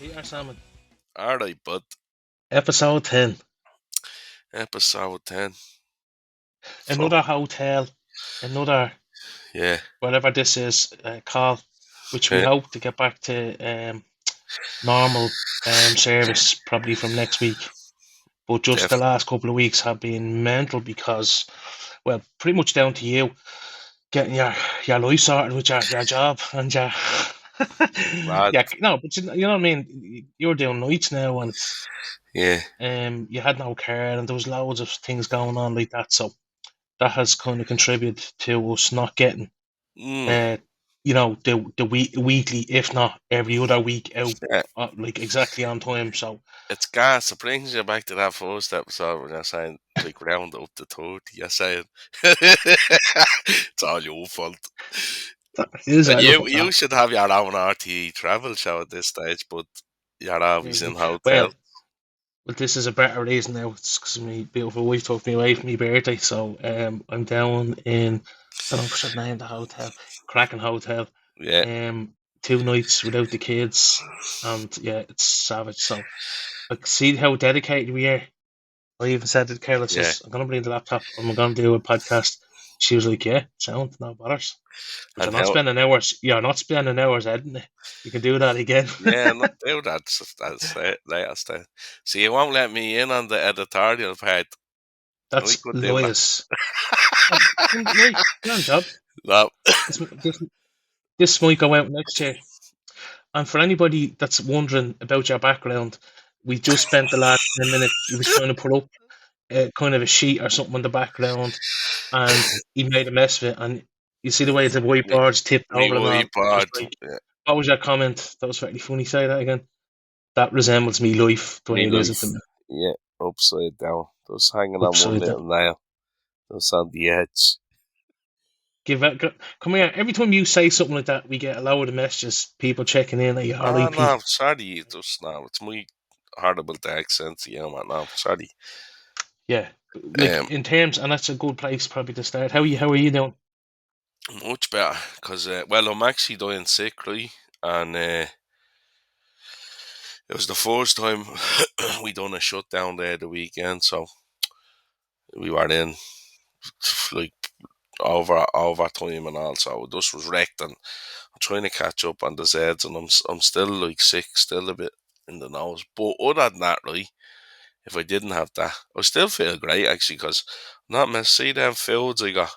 Peter Salmon, Alright, bud. episode 10. Episode 10. Another hotel, another Yeah. whatever this is, call, which we Yeah. hope to get back to normal service probably from next week. But just the Def- last couple of weeks have been mental because, well, pretty much down to you getting your life sorted with your job and your. Lad. Yeah, no, but you know what I mean. You're doing nights now, and Yeah. you had no care, and there was loads of things going on like that. So that has kind of contributed to us not getting, Mm. uh, the weekly, if not every other week out, Yeah. like exactly on time. So It's gas. It brings you back to that first episode when you're saying, like, round up to 30. You're saying, it's all your fault. that is And our you should have your own RTE travel show at this stage, but you're always in hotel. Well, this is a better reason now. It's because my beautiful wife took me away for my birthday, so I'm down in, I don't know if I should name the hotel, Kraken Hotel. Yeah. 2 nights without the kids, and yeah, it's savage. So I see how dedicated we are. I even said to the girl, I says, I'm going to bring the laptop and we're going to do a podcast. She was like, yeah, sound, no bothers. But And how, you're not spending hours editing it. You can do that again. yeah, not do that. That's it. Last time. See, you won't let me in on the editorial part. We That's could do that. lawyers. Right, grand job. No. This might go out next year. And for anybody that's wondering about your background, we just spent the last 10 minutes, he was trying to put up kind of a sheet or something in the background, and he made a mess of it. And you see the way the whiteboard's tipped Me over and all. whiteboard. Yeah. What was your comment? That was very funny. Say that again. That resembles me life the way it is at the minute. Yeah, upside down. Just hanging Upside on one little nail. Just on the edge. Come here. Every time you say something like that, we get a load of messages, people checking in at your RIP. No, sorry. Just now. It's my horrible accent. No, sorry. Yeah, like in terms, and that's a good place probably to start. How are you doing? Much better, because I'm actually dying sick, right? And it was the first time we done a shutdown there the weekend, so we were in like overtime and all. So this was wrecked, and I'm trying to catch up on the Zeds, and I'm still like sick, still a bit in the nose. But other than that, right? If I didn't have that, I still feel great actually, because not mess. See them foods I got.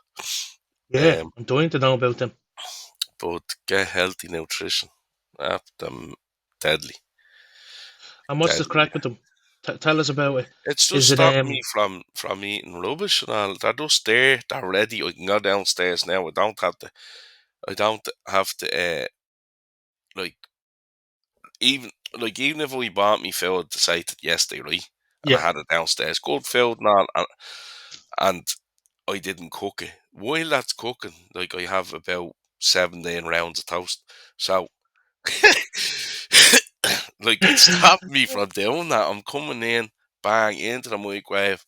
Yeah, I'm dying to know about them. But get healthy nutrition. Them deadly. And what's the crack with them? Tell us about it. It's just stopping me from eating rubbish and all. They're just there. They're ready. I can go downstairs now. I don't have to. Like even if we bought me food to say yesterday, right? And I had it downstairs, good food and all, and I didn't cook it. While that's cooking, like I have about 17 rounds of toast. So, like it stopped me from doing that. I'm coming in, bang, into the microwave,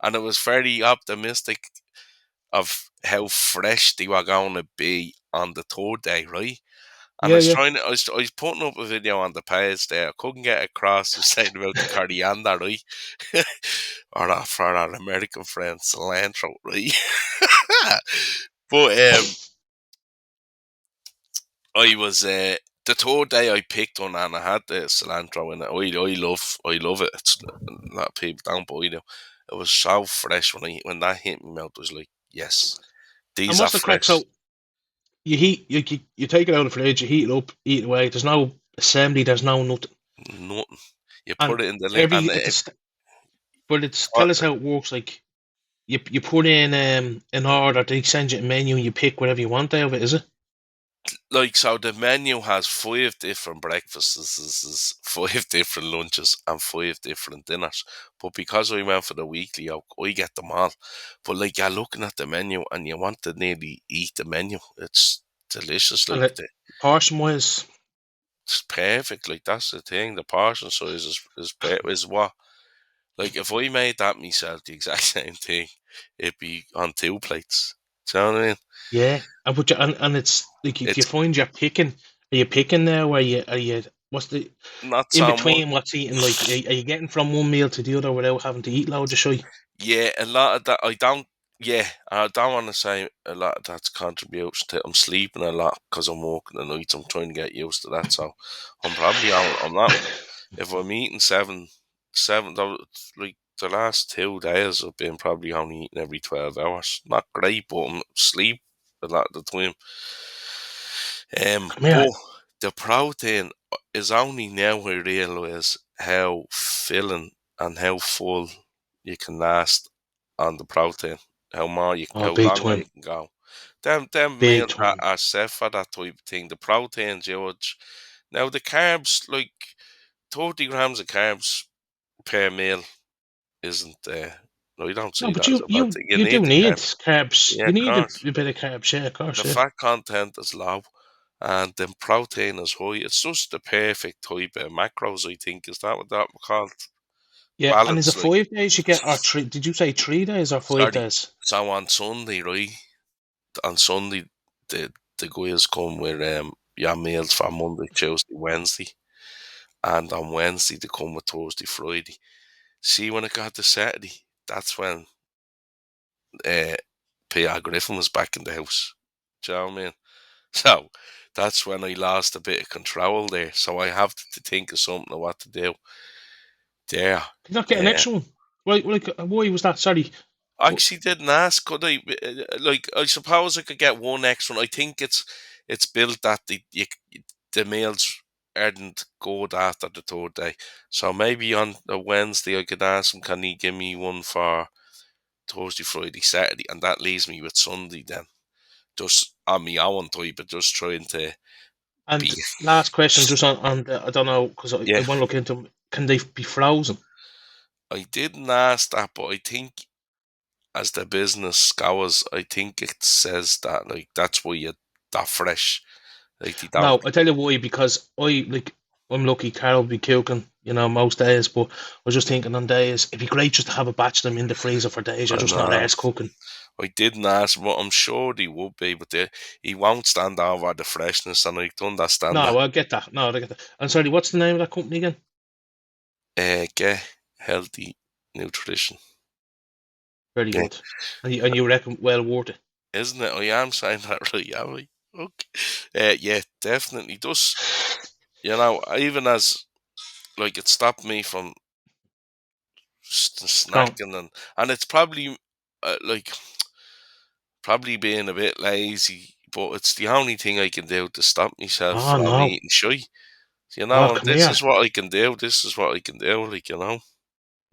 and I was very optimistic of how fresh they were going to be on the third day, right? And I was putting up a video on the page there. I couldn't get across to saying about the coriander, right? or for our American friends, cilantro, right? But I was the third day I picked one and I had the cilantro in it. I love it. It's a lot of people don't, but it was so fresh when that hit my mouth. I was like, yes, these are fresh. Crack? So you take it out of the fridge, you heat it up, eat it away. There's no assembly. There's no nothing. Nothing. You put it in the lid. Tell us how it works. Like you put in an order, they send you a menu, and you pick whatever you want out of it. Is it? Like, so the menu has 5 different breakfasts, 5 different lunches, and 5 different dinners. But because I went for the weekly, I get them all. But like, you're looking at the menu and you want to nearly eat the menu. It's delicious. Like, portion wise, it's perfect. Like, that's the thing. The portion size is what. Like, if I made that myself, the exact same thing, it'd be on 2 plates. Do you know what I mean? Yeah, and it's like if you find you're picking, are you picking now? Are you What's the not in so much. between? What's eating? Like, are you getting from one meal to the other without having to eat loads of shy? Yeah, a lot of that. I don't. Yeah, I don't want to say a lot of that's contribution to. I'm sleeping a lot because I'm working the nights. I'm trying to get used to that. So I'm probably on. I'm not. If I'm eating like the last 2 days, I've been probably only eating every 12 hours. Not great, but I'm sleep a lot of the time. Come here. But the protein is only now I realise how filling and how full you can last on the protein. Oh, How big longer you time. can go. Them Big meals time. are set for that type of thing. The protein, George. Now the carbs, like 30 grams of carbs per meal, isn't. No, you don't No, see but that as you a bad you thing. You you do need the need carbs. carbs. Yeah, You of need course. a bit of carbs. Yeah, of course. The Yeah. fat content is low and then protein is high. It's just the perfect type of macros, I think. Is that what that we call it? Yeah, and is it Balance, like. 5 days you get, or three? Did you say 3 days or five Sorry. days? So on Sunday, right? On Sunday, the guys come with your meals for Monday, Tuesday, Wednesday. And on Wednesday, they come with Thursday, Friday. See, when it got to Saturday, that's when uh, P.R. Griffin was back in the house. Do you know what I mean? So that's when I lost a bit of control there. So I have to think of something of what to do there. Can you not get an Uh, extra one? Right, like, why was that? Sorry. I Well, actually didn't ask. Could I? Like, I suppose I could get one extra one. I think it's built that the meals aren't good after the third day. So maybe on a Wednesday I could ask him, can he give me one for Thursday, Friday, Saturday, and that leaves me with Sunday then. Just on my own type, but just trying to and be. last question, just on the, I don't know, because I Yeah, want to look into 'em. Can they be frozen? I didn't ask that, but I think as the business goes, I think it says that like that's why you're that fresh. Like they don't. No, I tell you why, because I'm lucky Carol will be cooking, most days, but I was just thinking on days it'd be great just to have a batch of them in the freezer for days. You're I just not know. ours cooking. I didn't ask, but I'm sure they would be. But he won't stand over the freshness, and I can understand that. No, I get that. No, I get that. And sorry, what's the name of that company again? Get healthy nutrition. Very Yeah, good. And you reckon well worth it? isn't it? I am saying that right, am I? Okay. Yeah, definitely does. Even as like it stopped me from Gone. snacking and it's probably like probably being a bit lazy, but it's the only thing I can do to stop myself Oh from no. eating shy. Oh, And come this here. is what I can do. This is what I can do. Like.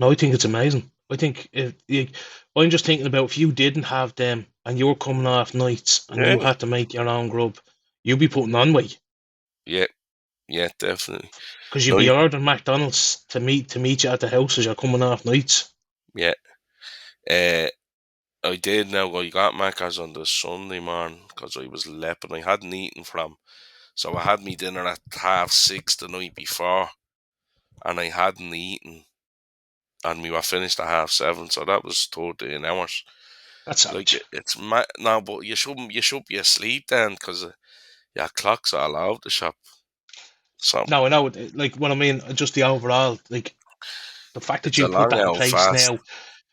No, I think it's amazing. I think I'm just thinking about if you didn't have them and you were coming off nights and Yeah, you had to make your own grub, you'd be putting on weight yeah, yeah, definitely. because you'd No, be ordering McDonald's to meet you at the house as you're coming off nights. yeah. Uh, I did now. I got Macca's on the Sunday morning because I was lepping. I hadn't eaten from, so I had me dinner at 6:30 the night before, and I hadn't eaten, and we were finished at 7:30. So that was 13 hours. That's Like savage. no, but you shouldn't. You should be asleep then because your clock's all over the shop. So No, I know. Like what I mean, just the overall, like the fact that it's a you put long that in old place fast. now,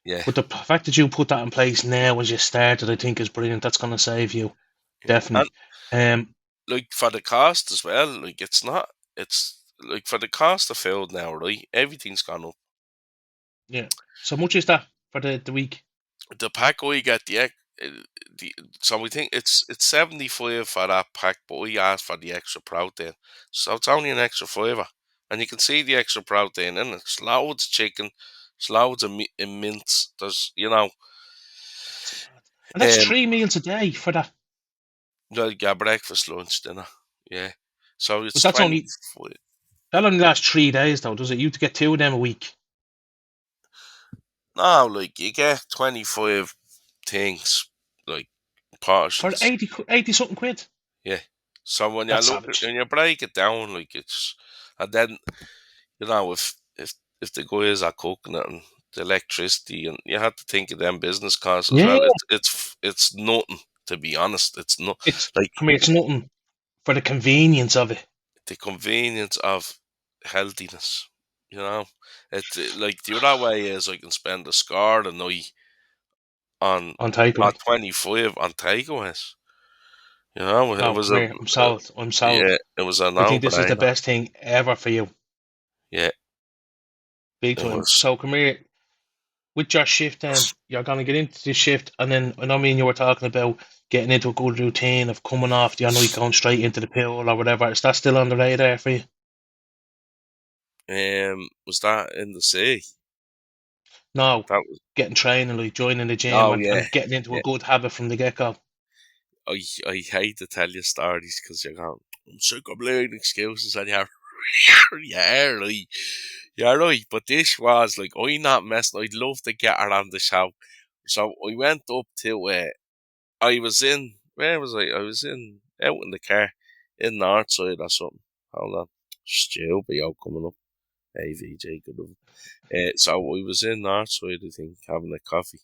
Yeah, but the fact that you put that in place now as you started, I think is brilliant. That's going to save you yeah. And definitely. Um, like for the cost as well, like it's not. It's like for the cost of food now, right? Everything's gone up. yeah. So much is that for the week? The pack I get uh, the so we think it's 75 for that pack, but we asked for the extra protein, so it's only an extra fiver, and you can see the extra protein in it. It's loads of chicken, it's loads of mince. There's That's mad. And that's um 3 meals a day for that. like your breakfast, lunch, dinner, yeah. So But it's that's 20. only that only lasts 3 days though, does it? You have to get two of them a week No, like you get 25 things, like for portions. 80 something quid. Yeah. So That's savage. when you break it down, like and then if the guys are cooking it and the electricity, and you have to think of them business costs as Yeah, well. It's nothing, to be honest. It's not it's like come here. It's nothing for the convenience of it. the convenience of healthiness. You know, it's like the other way is I can spend a score a night on on takeaway. 25 on takeaways. You know, it No, was come here. I'm sold. I'm sold. yeah, it was a I think this is the no-brainer. best thing ever for you. Yeah, Big it time. was. So come here. With your shift then, you're gonna get into the shift and then I know me and you were talking about getting into a good routine of coming off the night going straight into the pool or whatever. Is that still on the radar for you? Was that in the sea? No. That was. Getting training, like joining the gym Oh and, yeah, and getting into a yeah. good habit from the get go. I hate to tell you stories because you're going. I'm sick of blowing excuses, and you're right. But this was like I not messing. I'd love to get her on the show, so I went up to. I was in. Where was I? I was in out in the car in Northside or something. Hold on, Stu be out coming up. AVJ good of. So I was in Northside, I think, having a coffee,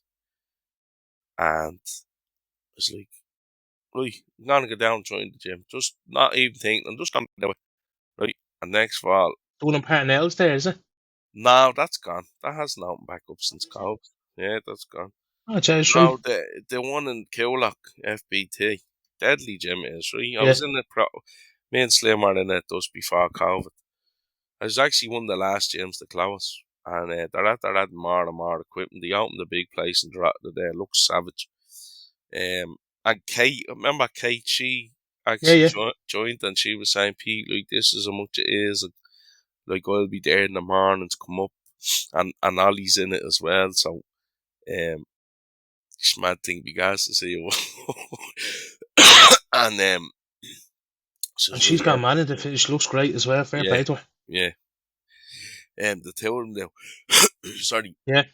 and I was like, right, I'm gonna go down and join the gym. Just not even thinking, I'm just gonna do it. Right. And next fall, Doing parnells there, is it? no, that's gone. That hasn't opened back up since COVID. Yeah, that's gone. Oh, geez, right. No, the one in Killock, FBT, deadly gym it is, right? I Yeah. was in it, me and Slim were in it just before COVID. I was actually one of the last gyms to close. And they're adding more and more equipment. They opened the big place and there looks savage. And Kate, remember Kate? She Yeah, actually yeah. joined, and she was saying, "Pete, like this is how much it is. And, like I'll be there in the morning to come up, and Ollie's in it as well. So, it's mad thing because to see you." And And says, she's "Right, gone mad into the finish. Looks great as well. Fair yeah, play to her. yeah." The two of them now. Sorry. Yeah.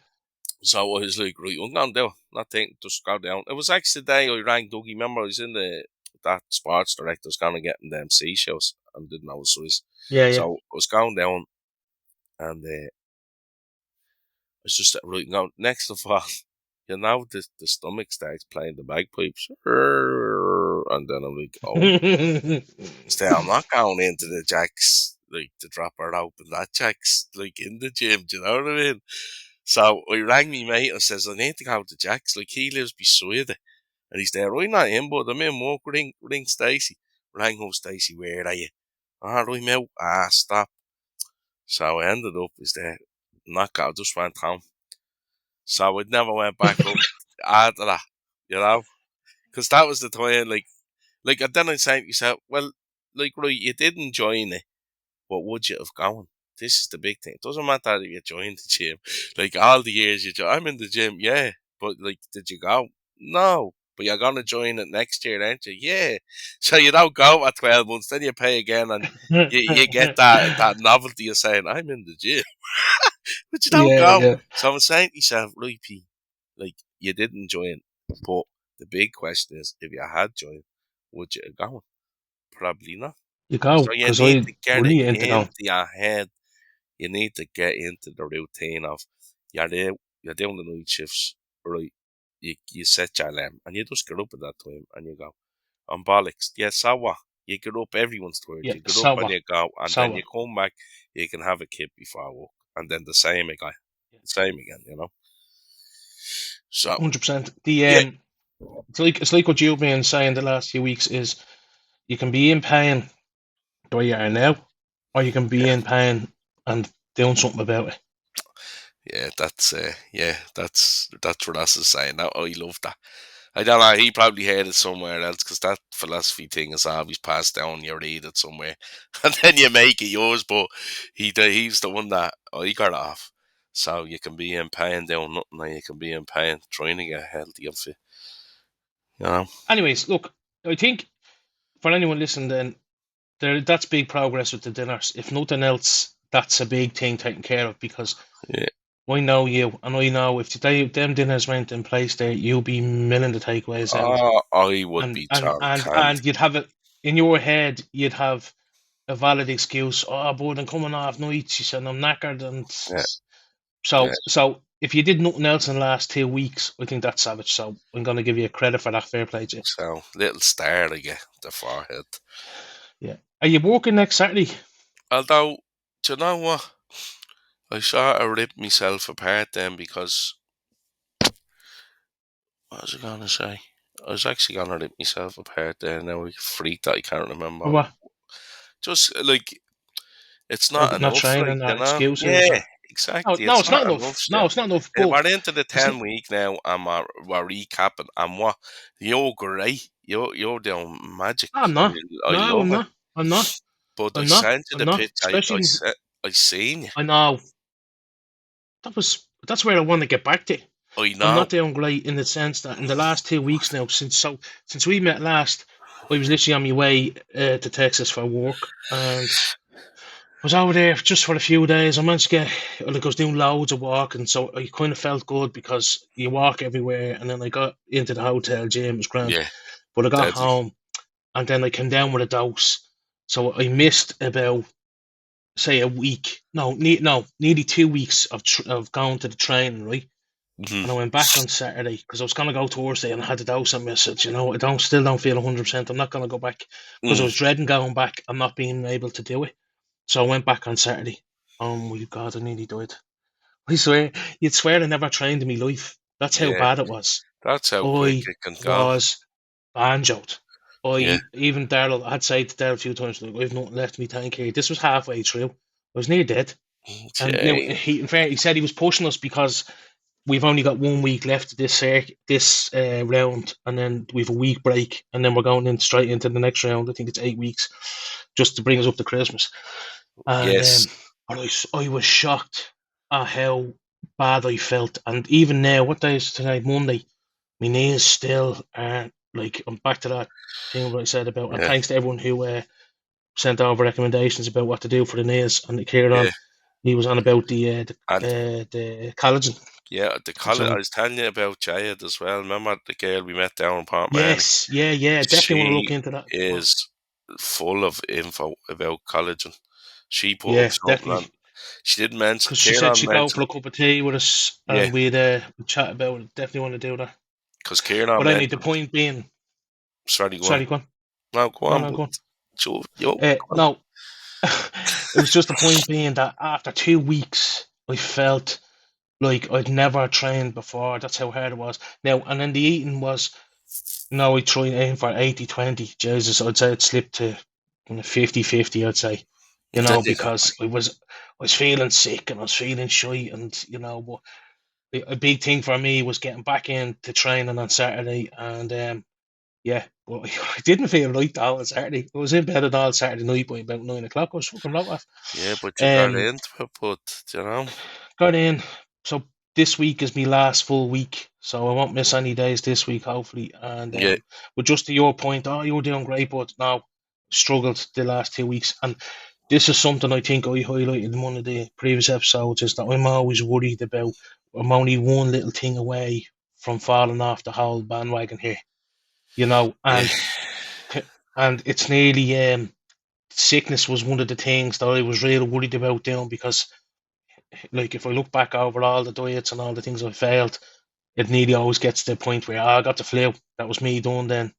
So I was like, right, I'm going down. Not thinking, just go down. It was actually the day I rang Dougie. Remember, I was in that sports director's going to get them seashells and didn't know it was. Yeah, yeah. So I was going down and I was just right now. Next of all, the stomach starts playing the bagpipes. And then I'm like, oh, still, I'm not going into the jacks, like, to drop her out in that jacks, like, in the gym. Do you know what I mean? So I rang me mate and says, I need to go to Jack's. Like, he lives beside it. And he's there, right, not him, but I'm in work, ring Stacey. Rang up Stacey, where are you? Ah, right, mate. Ah, stop. So I ended up, is there, not go, just went home. So I never went back up after that, you know? Because that was the time, like, and then I say to myself, well, like, right, you didn't join it, but would you have gone? This is the big thing. It doesn't matter if you joined the gym. Like, all the years I'm in the gym, yeah. But, like, did you go? No. But you're going to join it next year, aren't you? Yeah. So you don't go at 12 months, then you pay again, and you get that novelty of saying, I'm in the gym. But you don't Yeah, go. yeah. So I'm saying to yourself, right, P, like, you didn't join. But the big question is, if you had joined, would you have gone? Probably not. You go, So you because need I to get it really into going. into your head. You need to get into the routine of you're there, you're doing the night shifts, right? You set your alarm and you just get up at that time and you go, I'm bollocks. Yeah, so what? You get up, everyone's tired. Yeah, You get up so and what? you go, and So then you what? come back, you can have a kip before work, and then the same again. Yeah. Same again, you know? So, 100%. The yeah, it's like what you've been saying the last few weeks is you can be in pain the way you are now, or you can be yeah, in pain and doing something about it. that's what us is saying. Now, I love that. I don't know. He probably heard it somewhere else because that philosophy thing is always passed down. You read it somewhere, and then you make it yours. But he's the one that I got off. So you can be in pain doing nothing, and you can be in pain trying to get healthy and fit. You know? Anyways, look, I think for anyone listening, then that's big progress with the dinners. If nothing else, that's a big thing taken care of because Yeah. I know you, and I know if them dinners went in place there, you'll be milling the takeaways out, Oh, I would and be and John and Canned. and you'd have it in your head. You'd have a valid excuse. Oh, boy, I'm coming off nights. She said I'm knackered, and Yeah, yeah. so if you did nothing else in the last 2 weeks, I think that's savage. So I'm going to give you credit for that. Fair play to you. So little star to get the forehead. Yeah. Are you working next Saturday? Although, do you know what? I sort of ripped myself apart then because what was I gonna say? I was actually gonna rip myself apart there. Now I freaked that I can't Or remember. what? Just like it's Or not not enough, like training or you know. excuses Yeah, or exactly. no, It's it's not not enough enough. No, still. it's not enough. But We're into the it's not. 10 week now, and we're recapping. And what you're great. You're doing magic. I'm not. I No, love I'm it. not. I'm not. But I I'm not. sent you I'm the not. pitch. Especially, I seen you. I know that's where I want to get back to. I I'm know. not doing great in the sense that in the last 2 weeks now, since we met last, I was literally on my way to Texas for work, and I was over there just for a few days. I managed to get, like, I was doing loads of walking, so I kind of felt good because you walk everywhere. And then I got into the hotel gym, it was grand. Yeah, But I got deadly. home, and then I came down with a dose, so I missed about, say, a week. No, nearly 2 weeks of going to the training, right? Hmm. And I went back on Saturday because I was gonna go Thursday, and I had the dose on me. I said, I still don't feel 100%. I'm not gonna go back because I Mm. was dreading going back and not being able to do it. So I went back on Saturday. Oh my God, I nearly died. I swear, you'd swear I never trained in my life. That's how Yeah, bad it was. that's how quick I it can go. was banjoed. Yeah. Even Daryl, I'd say to Daryl a few times, like, I've not left me tank here. This was halfway through. I was near dead. And now, Okay. in fair, he said he was pushing us because we've only got 1 week left of this round, and then we've a week break, and then we're going in straight into the next round. I think it's 8 weeks, just to bring us up to Christmas. And Yes. I was shocked at how bad I felt. And even now, what day is today? Monday. My knees still aren't, like, I'm back to that thing what I said about. And Yeah. thanks to everyone who sent over recommendations about what to do for the knees. And Kieran, Yeah. he was on about And the collagen. yeah, the college. I So was telling you about Jayed as well. Remember the girl we met down in Port Marley? yes, yeah, definitely want to look She into that a bit more. is full of info about collagen. She put up Yeah, something on. definitely. She did mention. Because she said Kieran she'd go for mentioned. a cup of tea with us, Yeah, and we'd chat about it. Definitely want to do that. because Kieran But anyway, the mentioned. point being, Sorry, go on. sorry, go on. No, go No, on. no, But go on. yo, go on. No, it was just the point being that after 2 weeks, I felt like I'd never trained before. That's how hard it was. Now, and then the eating was, no, I tried aim for 80-20. Jesus, I'd say it slipped to 50-50, I'd say. Because I was feeling sick and I was feeling shy, and but a big thing for me was getting back into training on Saturday, and yeah, but I didn't feel right all on Saturday. I was in bed at all Saturday night by about 9 o'clock. I was fucking low off. Yeah, but you got Um, into it. But you know. got in. So this week is my last full week, so I won't miss any days this week, hopefully. And Yeah. but just to your point, oh, you were doing great, but now struggled the last 2 weeks, and this is something I think I highlighted in one of the previous episodes, is that I'm always worried about. I'm only one little thing away from falling off the whole bandwagon here, Yeah. and it's nearly sickness was one of the things that I was really worried about doing, because, like, if I look back over all the diets and all the things I failed, it nearly always gets to the point where, I got the flu. That was me done then.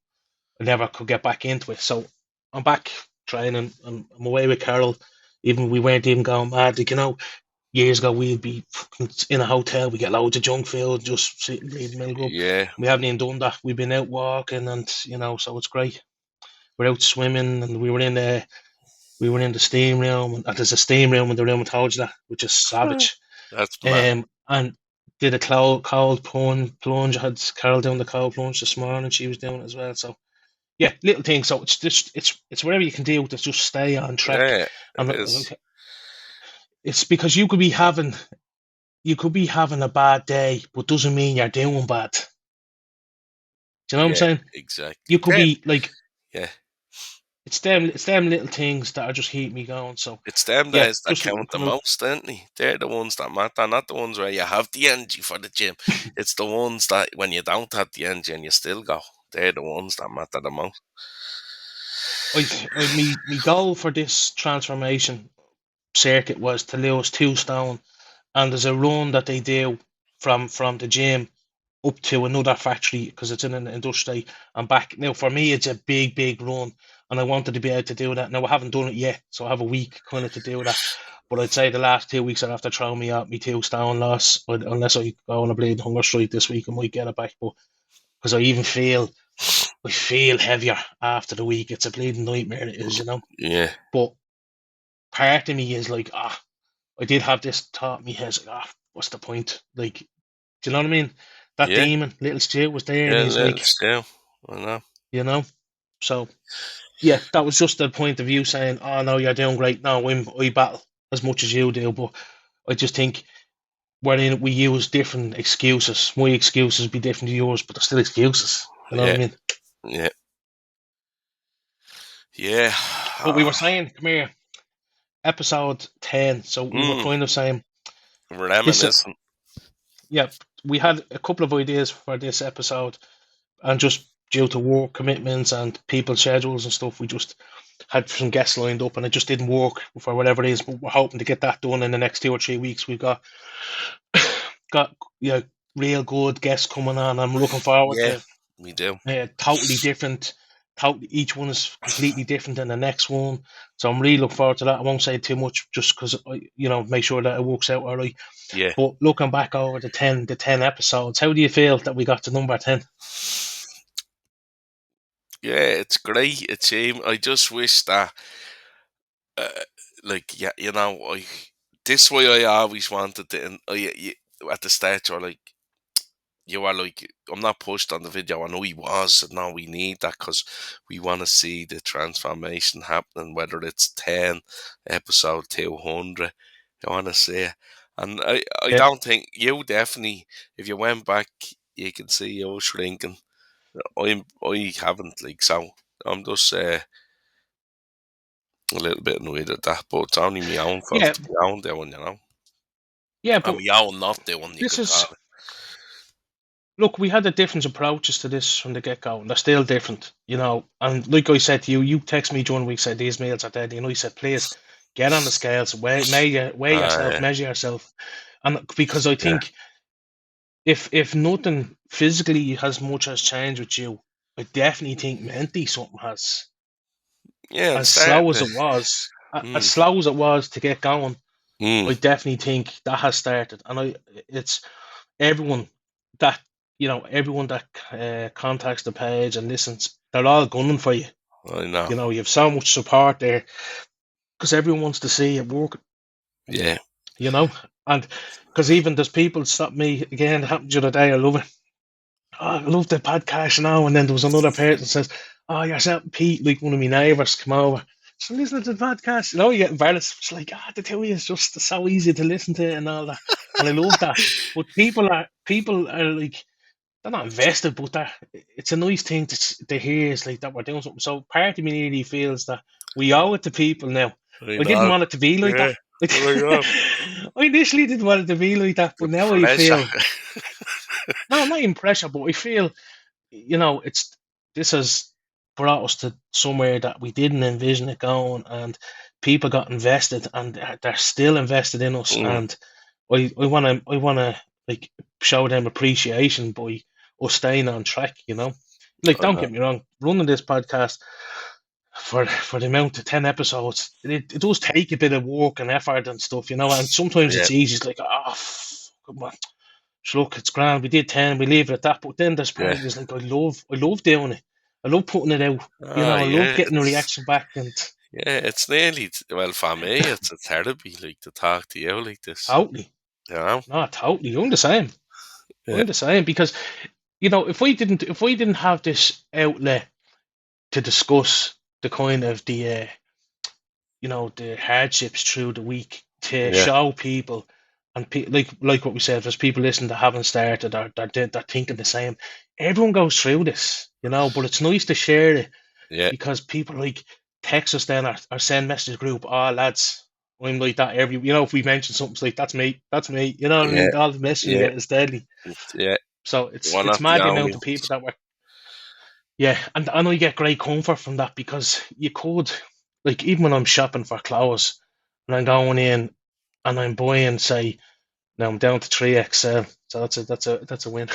I never could get back into it. So I'm back training, and I'm away with Carol. Even we weren't even going mad. Like, years ago we'd be fucking in a hotel, we get loads of junk food, just sitting reading milk up. Yeah. We haven't even done that. We've been out walking, and so it's great. We're out swimming, and we were in the steam room, and there's a steam room in the room I told you that, which is savage. That's mad. And did a cold plunge. I had Carol doing the cold plunge this morning. She was doing it as well. So yeah, little things. So it's just it's whatever you can do to just stay on track. Yeah, it And is. it's because you could be having a bad day, but doesn't mean you're doing bad. Do you know what I'm Yeah, saying? exactly. You could be like, Yeah, it's them little things that are just keep me going. So it's them yeah, days that just count the kind of, most, aren't they? They're the ones that matter, not the ones where you have the energy for the gym. It's the ones that when you don't have the energy and you still go, they're the ones that matter the most. my goal for this transformation circuit was to lose 2 stone, and there's a run that they do from the gym up to another factory, because it's in an industry, and back. Now for me, it's a big run, and I wanted to be able to do that. Now I haven't done it yet, so I have a week kind of to do that. But I'd say the last 2 weeks I'd have to throw me out me 2 stone loss, unless I go on a bleeding hunger strike this week. I might get it back, but because I feel heavier after the week. It's a bleeding nightmare, it is, Yeah. But part of me is like, I did have this thought in my head, like, what's the point? Like, do you know what I mean? That Yeah. demon, little Stu, was there, and Yeah. he's Little like, still. I know. you know. So yeah, that was just the point of view saying, oh no, you're doing great. No, I battle as much as you do, but I just think we use different excuses. My excuses be different to yours, but they're still excuses. You know what Yeah. I mean? Yeah. Yeah. But we were saying, come here, episode 10. So we were Mm, kind of saying, this, reminiscent. yeah, we had a couple of ideas for this episode, and just due to work commitments and people's schedules and stuff, we just had some guests lined up, and it just didn't work for whatever it is. But we're hoping to get that done in the next 2 or 3 weeks. We've got real good guests coming on. I'm looking forward Yeah. to We do. totally different. Each one is completely different than the next one, so I'm really looking forward to that. I won't say too much, just because make sure that it works out all right. Yeah. But looking back over the 10 episodes, how do you feel that we got to number 10? Yeah, it's great. It's I just wish that, uh, like, yeah, this way I always wanted to. And at the start, you're like, you are like, I'm not pushed on the video. I know he was, and now we need that because we want to see the transformation happening. Whether it's 10, episode 200, I want to see it. And I Yeah, don't think you definitely, if you went back, you can see you shrinking. I haven't, like, so I'm just a little bit annoyed at that, but it's only my own fault, yeah, my own doing, yeah. and But my own not doing, you this could call is it. look, we had a different approaches to this from the get go, and they're still different, And like I said to you, you text me during the week, said these meals are dead, and I said, please get on the scales, weigh yourself, Yeah, measure yourself, and because I yeah, think if nothing physically as much has changed with you, I definitely think mentally something has. yeah, and As slow starting as to, it was, as mm, slow as it was to get going, mm, I definitely think that has started, and it's everyone that everyone that contacts the page and listens, they're all gunning for you. I know, You have so much support there because everyone wants to see it work. yeah, You know, and because even there's people stop me again. It happened the other day. I love it. Oh, I love the podcast now. And then there was another person says, "Oh, yourself, Pete, like one of my neighbours, come over." So listen to the podcast. You get embarrassed. It's like, the two of you is just so easy to listen to and all that. And I love that. But people are like, they're not invested, but it's a nice thing to hear. It's like that we're doing something. So part of me really feels that we owe it to people now. I I didn't know, want it to be like yeah, that. Like, I know, I initially didn't want it to be like that, the but now I pressure, feel no, not in pressure, but I feel it's this has brought us to somewhere that we didn't envision it going, and people got invested, and they're still invested in us, mm, and I wanna like show them appreciation by us staying on track. Like, I don't know, get me wrong, running this podcast for the amount of 10 episodes, it does take a bit of work and effort and stuff, and sometimes yeah, it's easy. It's like, come on, look, it's grand. We did 10, we leave it at that. But then there's part yeah, of me is like, I love doing it. I love putting it out. I love yeah, getting a reaction back, and it's nearly, well, for me, it's a therapy, like, to talk to you like this, totally, you know, no, totally. I'm the same. yeah, I'm the same because if we didn't have this outlet to discuss the kind of the hardships through the week, to yeah, show people, and like what we said, there's people listening that haven't started, or they're thinking the same. Everyone goes through this, but it's nice to share it, yeah, because people like text us then, or send message group, lads, I'm like that if we mention something, it's like, that's me, you know what I yeah, mean? All the message we yeah, get is deadly. yeah, So it's we're it's not the mad the only amount of people ones, that were. Yeah, and I know you get great comfort from that, because you could, like, even when I'm shopping for clothes and I'm going in and I'm buying, say, Now I'm down to 3XL, so that's a win.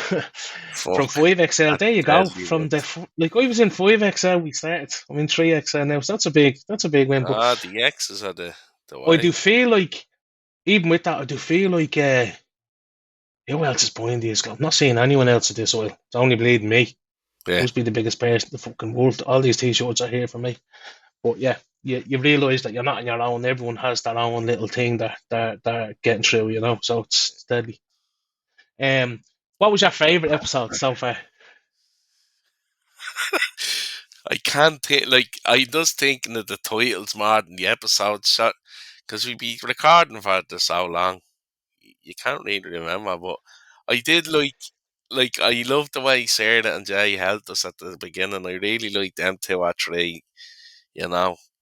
From Fuck. 5XL, That's there you a go. deadly From win. like I was in 5XL, we started. I'm in 3XL now, so that's a big win. But Ah, the X's are the I do way. feel like even with that, I do feel like who else is buying these? I'm not seeing anyone else at this oil. It's only bleeding me. Yeah. Must be the biggest person in the fucking world. All these t-shirts are here for me. But yeah, you realise that you're not on your own. Everyone has their own little thing that they're getting through, So it's deadly. What was your favourite episode so far? I can't think, like, I just thinking of the titles more than the episodes shot, because we be recording for so long. You can't really remember, but I did I loved the way Sarah and Jay helped us at the beginning. I really liked them two or three.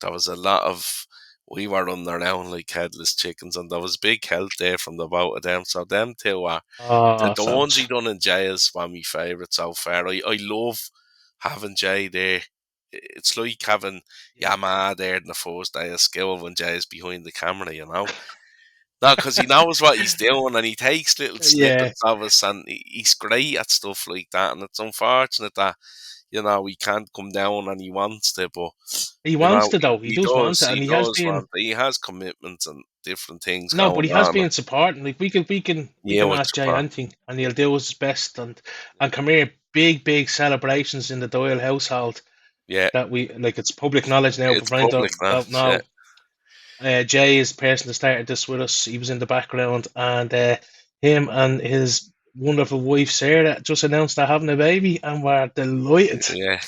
There was a lot of we were running around like headless chickens, and there was big help there from the both of them. So them two are Oh, the ones he sounds. done in Jay is one of my favourites so far. I love having Jay there. It's like having Yeah. Yamaha there in the first day of school when Jay's behind the camera. No, because he knows what he's doing and he takes little Yeah, snippets of us and he's great at stuff like that. And it's unfortunate that, he can't come down and he wants to, but, he wants to he, though. He he does want does, to, and he he has does been. want to. He has commitments and different things No, but going he has on. been supporting. Like we Yeah, can with ask Jay support. anything, and he'll do his best. And come here, big celebrations in the Doyle household Yeah, that we like. It's public knowledge now. For it's friends public don't knowledge, yeah. know, Jay is the person that started this with us. He was in the background, and him and his wonderful wife Sarah just announced they're having a baby, and we're delighted. Yeah,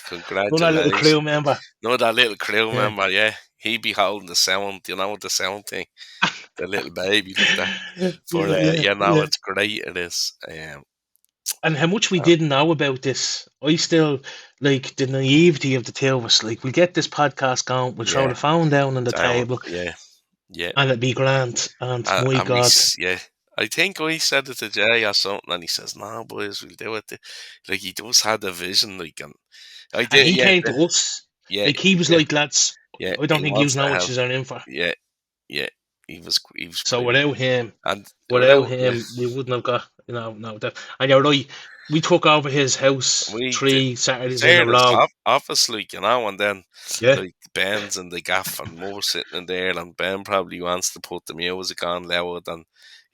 Another little congratulations. crew member. No, that little crew Yeah, member, yeah. He be holding the sound, the sound thing. The little baby like that. yeah, For yeah, yeah. it's great. It is. And how much we Uh, didn't know about this. I still like the naivety of the two of us. Like we'll get this podcast going, we'll throw yeah, the phone down on the down. table, Yeah, yeah. and it'll be grand. And my And God, yeah. I think I said it to Jay or something, and he says, "No, boys, we'll do it." Like he does have a vision, like, and I and did. he Yeah, came to us yeah, like he was yeah, like, lads, yeah. I don't He think you wants know to what help. she's in for. Yeah, yeah. He was So brilliant, and without yeah, him, we wouldn't have got no that. And you're right, we took over his house we did. 3 Saturdays in a Sarah's row. office, like, and then Yeah, like Ben's in the gaff and Mo sitting in there, and Ben probably wants to put the music on loud and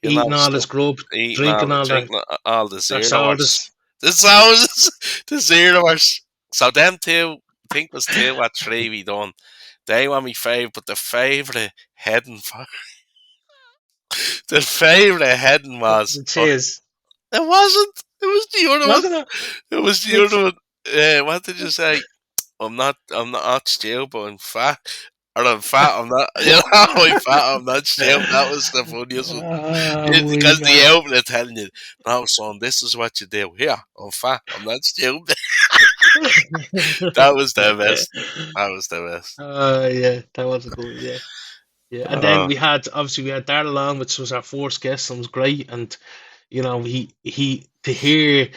eating all stuff, his grub, eating all drinking the all drinking all the their zeros, sodas, the sounds, the zeros. So them two, I think there's two or three we done. They were my favourite, but the favourite heading for the favourite heading was cheers. it wasn't. It was the other one. Wasn't it? It was the Which other one. What did you say? I'm not stupid, but I'm fat. Or I'm fat, I'm not, I'm fat, I'm not stupid. That was the funniest one. Oh It's my because the God. opener telling you, no, son, this is what you do. Here, I'm fat, I'm not stupid. That was the best. That was the best. Yeah, that was a good one, yeah. Yeah. And then Oh, we had Darrell along, which was our first guest, and was great. And he to hear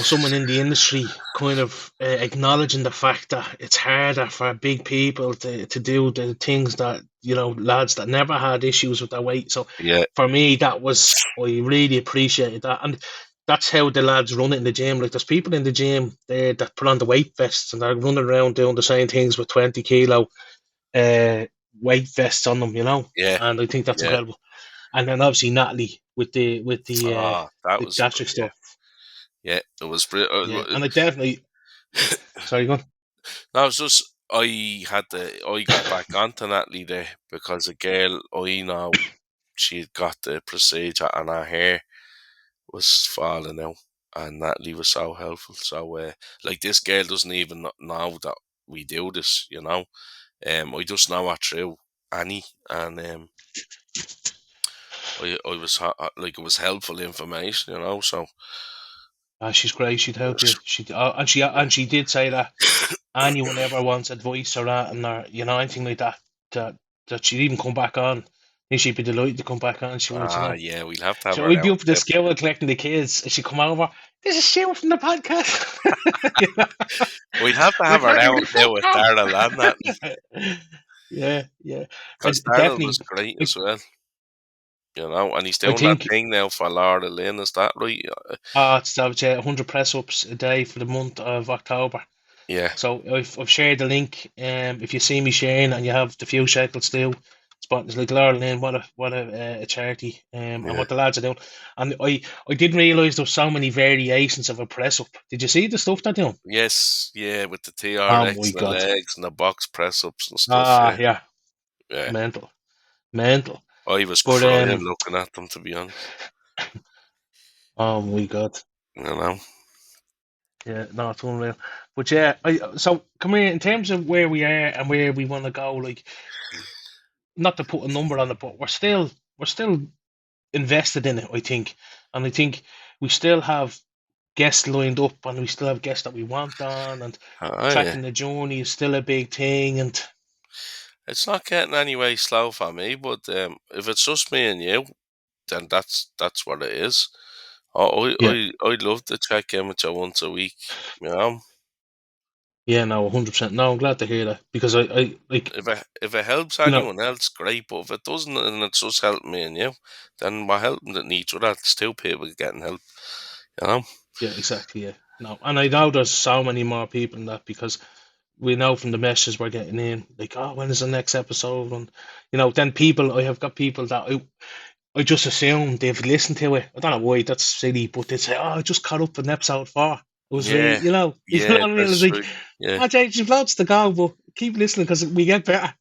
someone in the industry kind of acknowledging the fact that it's harder for big people to do the things that lads that never had issues with their weight. So yeah, for me, I really appreciated that. And that's how the lads run it in the gym. Like there's people in the gym there that put on the weight vests and they're running around doing the same things with 20 kilo uh, weight vests on them. yeah, And I think that's yeah. incredible. And then obviously Natalie with Oh, that the was, gastric yeah, stuff. yeah. It was Yeah, and I definitely. Sorry, go on. No, it's just I got back onto Natalie there because a girl I know, she had got the procedure and her hair was falling out, and Natalie was so helpful. So, like, this girl doesn't even know that we do this. I just know her through Annie, and I was like, it was helpful information. So She's great. She'd it help you. was, yeah, And she did say that anyone ever wants advice or that, and anything like that, that she'd even come back on. I think she'd be delighted to come back on. She would. yeah, we'll have to have So her I'd be down. up to the skill of collecting the kids, and she'd come over. This is Sheila from the podcast. We'd have to We're have her talking down about there with the Darrell and Natalie podcast. Yeah, yeah. because And Darrell definitely, was great like, as well. You know, and he's I doing that think thing now for Laura Lynn. Is that right? it's 100 press ups a day for the month of October. Yeah, So I've shared the link. If you see me sharing and you have the few shekels still, it's like Laura Lynn, what a charity, and yeah. what the lads are doing. And I didn't realise there was so many variations of a press up. Did you see the stuff they're doing? Yes, yeah, with the Oh TRX my and the god! legs and the box press ups and stuff. Ah, Yeah, yeah, yeah. mental, mental. I was But crying looking at them, to be honest. oh my god, You know. yeah, no, it's unreal. But yeah, so come here in terms of where we are and where we want to go. Like, not to put a number on it, but we're still invested in it, I think. And I think we still have guests lined up and we still have guests that we want on, and Oh yeah. tracking the journey is still a big thing. And It's not getting any way slow for me, but if it's just me and you, then that's what it is. yeah, I'd love to check in with you once a week. You know, yeah, no, 100%. No, I'm glad to hear that because I like, if it helps you know, anyone else, great. But if it doesn't, and it's just helping me and you, then we're helping each other. It's two people getting help. You know. yeah, exactly, yeah. No, and I know there's so many more people in that because we know from the messages we're getting in, like, oh, when is the next episode? And then I have got people that I just assume they've listened to it. I don't know why, that's silly, but they say, "Oh, I just caught up in episode 4. It was really, Yeah, you know yeah, what I mean? that's It's like, true. Yeah, oh, James, you've loads to go, but keep listening because we get better."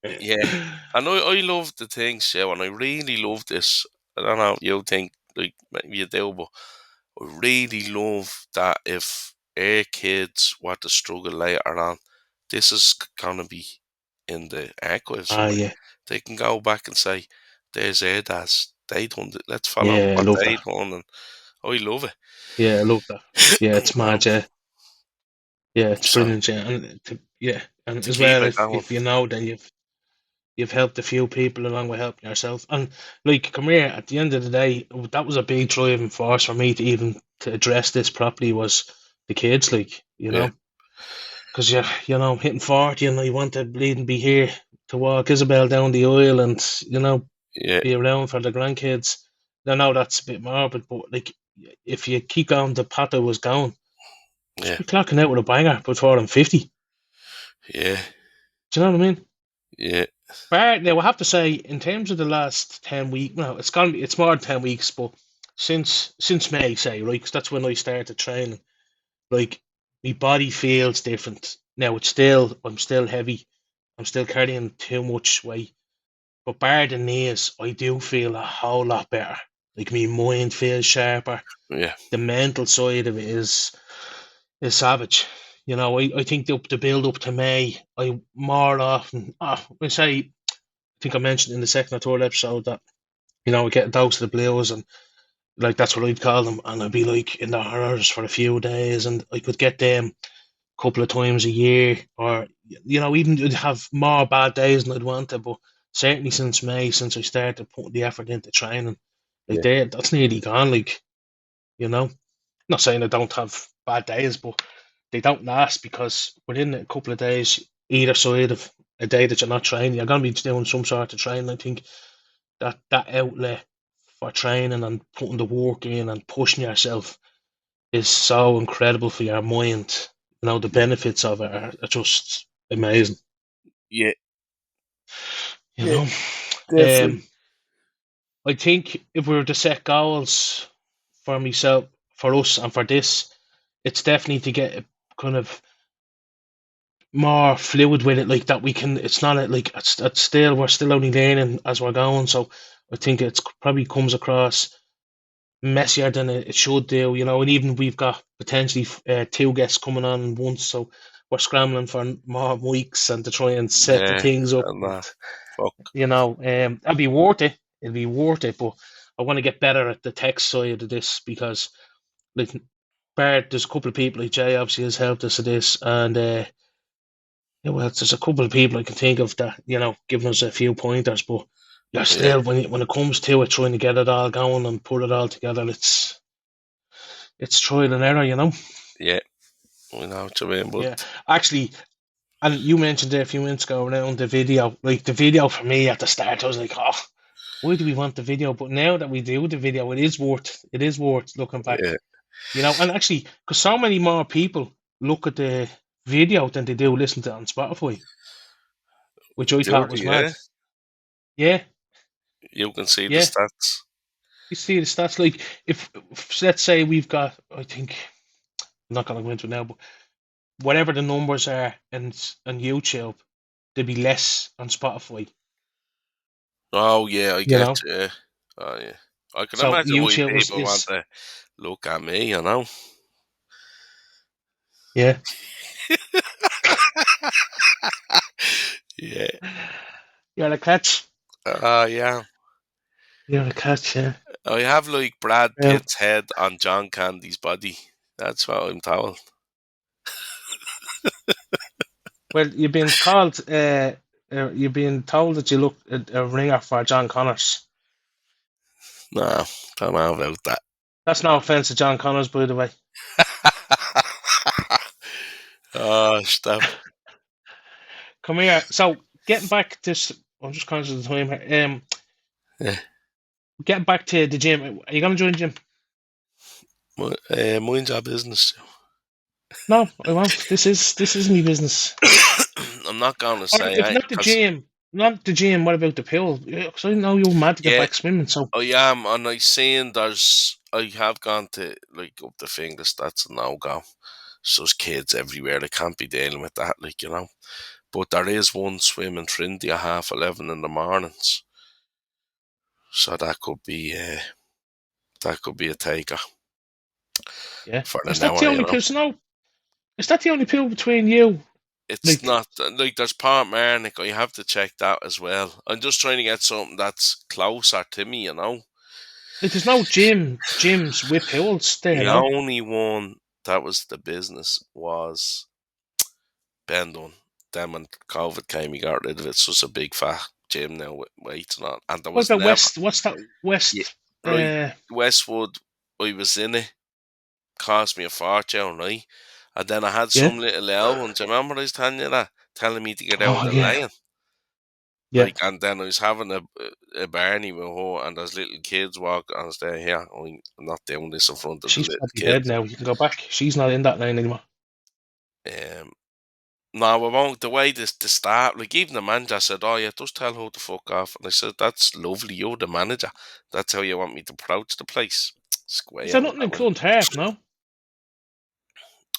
yeah. And I love the thing, so, and I really love this. I don't know, you think like maybe you do, but I really love that if our kids want to struggle later on, this is gonna be in the archive Ah, somewhere. yeah, They can go back and say, "There's their dads. They done it. Let's follow yeah, I what love they that. done." And I love it. Yeah, I love that. Yeah, You it's know, mad. Yeah, yeah, it's so brilliant. Yeah, and to as keep well, it if going, if you know, then you've helped a few people along with helping yourself. And like, come here, at the end of the day, that was a big driving force for me to even to address this properly was the kids, like, yeah, because you're hitting 40 and you want to bleed and be here to walk Isabel down the aisle and yeah, be around for the grandkids. I know that's a bit morbid, but like, if you keep going the path I was going, should yeah, be clocking out with a banger before I'm 50. yeah, Do you know what I mean? yeah, But now I have to say, in terms of the last 10 weeks, no, it's more than 10 weeks, but since May, say, right, because that's when I started training. Like, my body feels different now. I'm still heavy. I'm still carrying too much weight, but bar the knees, I do feel a whole lot better. Like, my mind feels sharper. yeah, The mental side of it is savage. I think the build up to May, I more often, I say, I think I mentioned in the second or third episode that we get a dose of the blues, and like that's what I'd call them, and I'd be like in the horrors for a few days, and I could get them a couple of times a year, or even I'd have more bad days than I'd wanted. But certainly since May, since I started putting the effort into training, like yeah, that's nearly gone. Like, not saying I don't have bad days, but they don't last because within a couple of days, either side of a day that you're not training, you're going to be doing some sort of training. I think that outlet for training and putting the work in and pushing yourself is so incredible for your mind. The benefits of it are just amazing. yeah, You yeah, know, um, definitely. I think if we were to set goals for myself, for us, and for this, it's definitely to get a kind of more fluid with it, like that we can. It's not like it's still we're still only learning as we're going. So I think it's probably comes across messier than it should do, and even we've got potentially two guests coming on once, so we're scrambling for more weeks and to try and set the Yeah, things up, and and fuck, that'd be worth it. It'd be worth it, but I want to get better at the tech side of this because, like, Bart, there's a couple of people like Jay obviously has helped us with this, and yeah, well, there's a couple of people I can think of that giving us a few pointers, but you're yeah, still when it comes to it, trying to get it all going and put it all together, it's trial and error. yeah. We know what you mean, Yeah, but actually, and you mentioned there a few minutes ago around the video. Like, the video for me at the start, I was like, oh, why do we want the video? But now that we do the video, it is worth looking back. Yeah, You know, and actually, because so many more people look at the video than they do listen to it on Spotify, which I thought was dirty, mad. yeah. Yeah, You can see the yeah. stats. You see the stats. Like, if let's say we've got, I think I'm not going to go into it now, but whatever the numbers are and YouTube, there'd be less on Spotify. Oh yeah, I You get know, you. Yeah. Oh yeah. I can so imagine why YouTube people want is to look at me, you know. yeah. Yeah. You're a catch. Yeah. You're a catch. Yeah. I have like Brad Um. Pitt's head on John Candy's body. That's what I'm told. Well, you've been called. You've been told that you look a ringer for John Connors. No, don't know about that. That's no offense to John Connors, by the way. Oh, stop. Come here. So, getting back to, I'm just conscious of the time here. Yeah. Getting back to the gym. Are you gonna join the gym? Mind your business. No, I won't. This is my business. I'm not going to Or say, if not the gym. What about the pool? Because I know you're mad to get yeah, back swimming. So I am, and I seen I have gone to like up the fingers. That's a no go. So there's kids everywhere. They can't be dealing with that, like you know. But there is one swim in Trinity at 11:30 in the mornings, so that could be a taker yeah, for is an that hour, the you only know. pool? So no, is that the only pool between you? It's Like, not like there's Part Marnick. I have to check that as well. I'm just trying to get something that's closer to me, you know. there's no gyms with pools there. The No. only one that was the business was Bendon. Then when COVID came, he got rid of it. It's just a big fat gym now with weights and all. And there What was about never, West? What's that yeah, West? right, Westwood, I was in it, cost me a fortune, right? And then I had Yeah. some little L ones. Remember I was telling you that? Telling me to get out of Oh the yeah. lane. Yeah. Like, and then I was having a Barney with her, and there's little kids walking, and I was there, here, I'm not doing this in front of the She's little probably dead kids. now. You can go back. She's not in that lane anymore. Um, No, we won't. The way this the start, like even the manager said, "Oh yeah, just tell her to fuck off." And I said, "That's lovely. You're the manager. That's how you want me to approach the place." Is there Square on nothing in that one. Clontarf? No.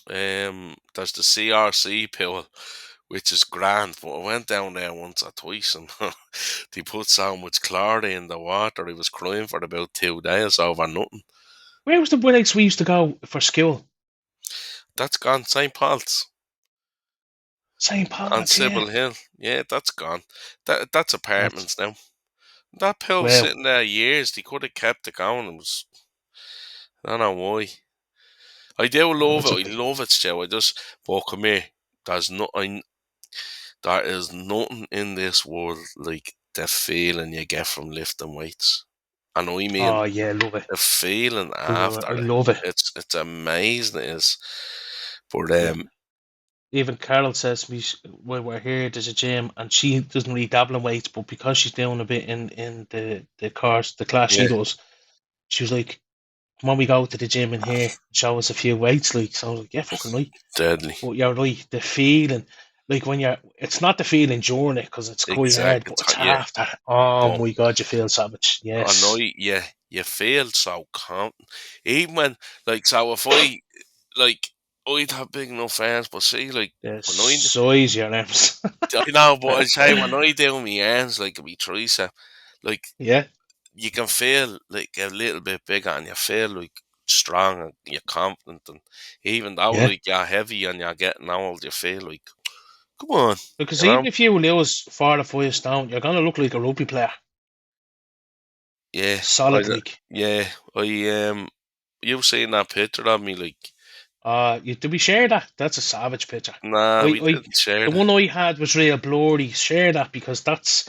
There's the CRC pool, which is grand. But I went down there once or twice, and they put so much chlorine in the water. I was crying for about 2 days over nothing. Where was the place we used to go for school? That's gone. St. Paul's St. on Paul's. Yeah. Sybil Hill. Yeah, that's gone. That's That's apartments now. That pill well. sitting there years. They could have kept it going. It was, I don't know why. I do love That's a it. I bit. love it, Joe. But come here. There's no, there is nothing in this world like the feeling you get from lifting weights. And I mean Oh yeah, love it. the feeling I love it. I after it. love it. It's amazing. It is. But Yeah. Even Carol says to me when we're here, there's a gym, and she doesn't really dabble in weights, but because she's doing a bit in the class she yeah, does, she was like, "Come on, we go to the gym in here, show us a few weights." Like, so I was like, "Yeah, fucking right." deadly. But you're right, the feeling, like when it's not the feeling during it because it's quite hard, Exactly. but it's Yeah. after. Oh Oh, my god, you feel savage. I know. Yes. Yeah, you feel so confident. Even when, like, so if I like, I'd have big enough hands, but see, like, The when I, size of your arms. I know, but I say when I do my hands, like, my tricep, like, Yeah, you can feel like a little bit bigger, and you feel like strong and you're confident, and even though yeah. like you're heavy and you're getting old, you feel like, come on, Because you know? even if you lose 4 or 5 stone, you're gonna look like a rugby player. Yeah, Solid, like. yeah, you've seen that picture of me, like, Did we share that? That's a savage picture. nah, we I, didn't share the that. one I had was real blurry. Share that because that's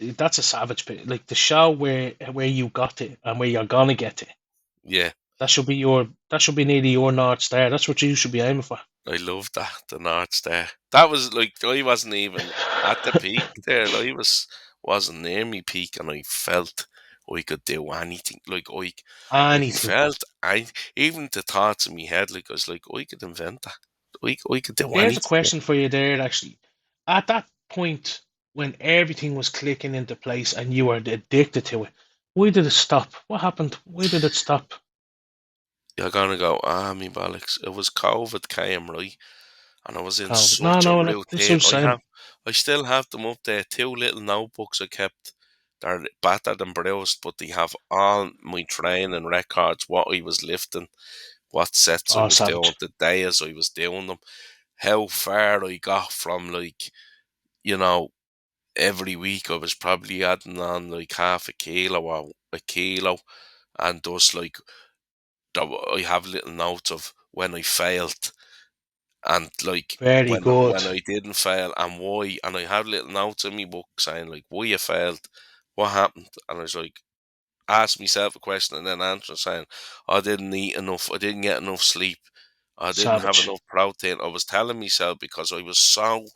a savage picture. Like the show where you got it and where you're gonna get it. Yeah. That should be nearly your North Star. That's what you should be aiming for. I love that, the North Star. That was like I wasn't even at the peak there. Wasn't near me peak, and I felt. I could do anything. Like I Anything. felt, even the thoughts in my head, like I was like, I could invent that. I could do There's a anything. question for you there, actually. At that point, when everything was clicking into place and you were addicted to it, why did it stop? What happened? Why did it stop? You're gonna go, me bollocks. It was COVID came, right? And I was in COVID. No, such a no, no. That's what routine. I'm saying. I still have them up there. Two little notebooks I kept. They're battered and bruised, but they have all my training records, what I was lifting, what sets I Oh, was doing, savage. the days I was doing them, how far I got from, like, you know, every week I was probably adding on like half a kilo or a kilo, and those like I have little notes of when I failed, and like Very good. when I didn't fail and why, and I had little notes in my book saying like why you failed, what happened, and I was like ask myself a question and then answer saying I didn't eat enough, I didn't get enough sleep, I didn't have Savage. enough protein. I was telling myself because I was so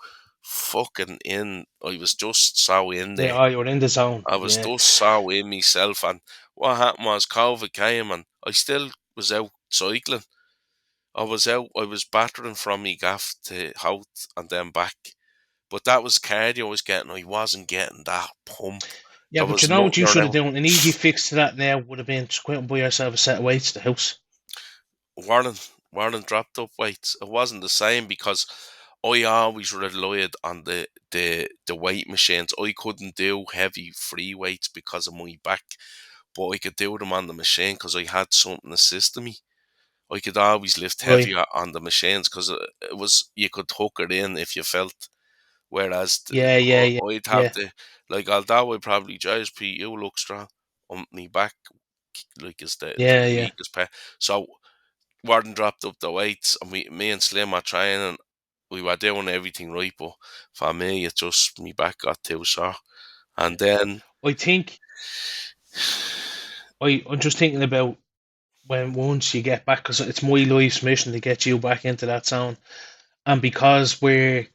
fucking in, I was just so in Yeah, there. oh, you're in the zone. I was Yeah. just so in myself, and what happened was COVID came, and I still was out cycling. I was out. I was battering from me gaff to Hout and then back. But that was cardio I was getting. I wasn't getting that pump. Yeah, There but you was know what nothing you should have around. done? An easy fix to that now would have been just go out and buy yourself a set of weights at the house. Warren, Warren dropped up weights. It wasn't the same because I always relied on the weight machines. I couldn't do heavy free weights because of my back, but I could do them on the machine because I had something assisting me. I could always lift Right. heavier on the machines because it was you could hook it in if you felt. Whereas Yeah, yeah, yeah, I'd have yeah, to, like, although I probably judge Pete, you look strong on me back, like is the yeah, yeah. weakest part. So Warden dropped up the weights, and me and Slim are training. We were doing everything right, but for me, it just me back got too sore, and then I think I'm just thinking about when once you get back, because it's my life's mission to get you back into that zone. And because we're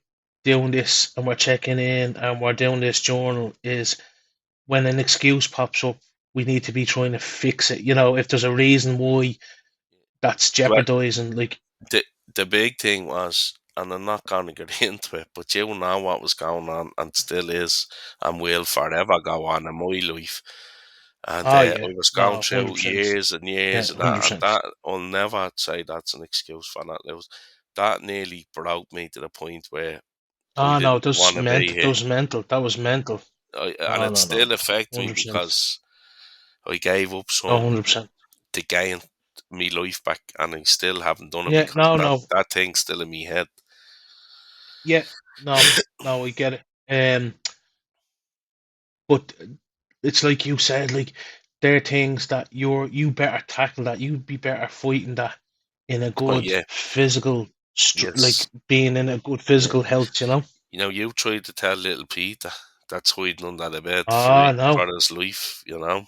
doing this and we're checking in and we're doing this journal, is when an excuse pops up, we need to be trying to fix it. You know, if there's a reason why that's well, jeopardizing, like, the the big thing was, and I'm not going to get into it, but you know what was going on, and still is, and will forever go on in my life. And oh I yeah, was going no, through 100%, years and yeah, years of hundred that, and percent. that I'll never say that's an excuse for not lose. That nearly broke me to the point where I Oh no, didn't want to be that here. was mental. That was mental. And No, it no, no, still no, affects me 100%, because I gave up no, something 100%. to gain me life back, and I still haven't done it Yeah, because no, that no, that thing's still in my head. yeah, no, no, we get it. But it's like you said, like there are things that you better tackle that. You'd be better fighting that in a Oh good yeah, physical, yes, like being in a good yeah. physical health. You know. You tried to tell little Pete that's hiding under the bed Ah, for no, his life. You know.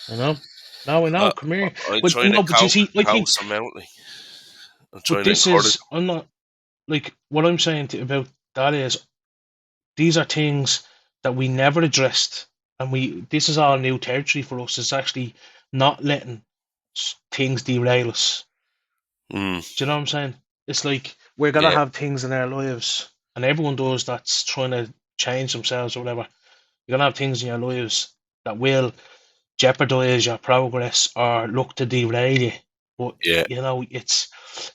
I know. No, I know. Uh, Come here, I'm but trying to but you see, I think, coax him out. Like, I'm but trying to this encourage is. him. I'm not like what I'm saying about that is these are things that we never addressed, and we this is all new territory for us. It's actually not letting things derail us. Mm, Do you know what I'm saying? It's like we're gonna yeah, have things in our lives, and everyone does that's trying to change themselves or whatever. You're gonna have things in your lives that will jeopardize your progress or look to derail you. But yeah, you know, it's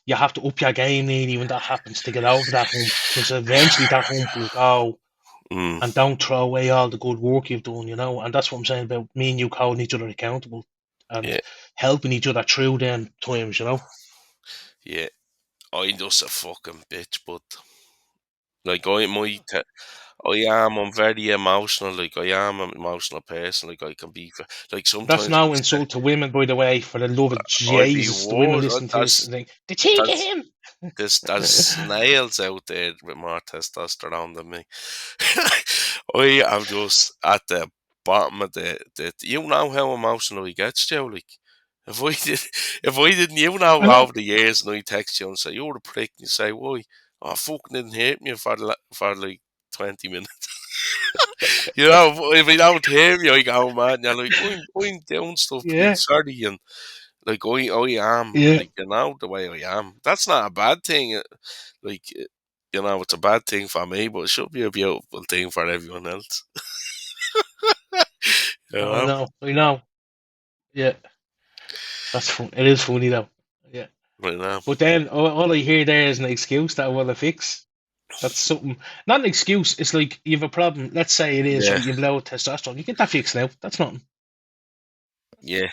you have to up your game nearly when that happens to get over that hump, because eventually that hump will go, mm, and don't throw away all the good work you've done, you know. And that's what I'm saying about me and you holding each other accountable and yeah, helping each other through them times, you know. yeah. I'm just a fucking bitch, but like I might. I am. I'm very emotional. Like I am an emotional person. Like I can be. Like That's sometimes no insult to women, by the way, for the love of I'd be Jesus. The women worried. listen to this and think, the cheek of That's him. there's snails out there with more testosterone than me. I am just at the bottom of the. You know how emotional he gets, Joe. Like if I did, if I didn't, you I know, know. over the years, and I text you and say you're a prick, and you say why? Oh, fucking didn't hit me for for like 20 minutes. You know, if we don't hear you, I go, man, you're like, I'm doing stuff, Yeah, please, sorry, and like, I am, yeah. like, you know, the way I am. That's not a bad thing. Like, you know, it's a bad thing for me, but it should be a beautiful thing for everyone else. You I know, know, I know. Yeah, that's fun. It is funny though. Yeah, right now. but then all I hear there is an excuse that I want to fix. That's something, not an excuse. It's like you have a problem. Let's say it is Yeah, right. You've low testosterone. You get that fixed now. That's nothing. yeah.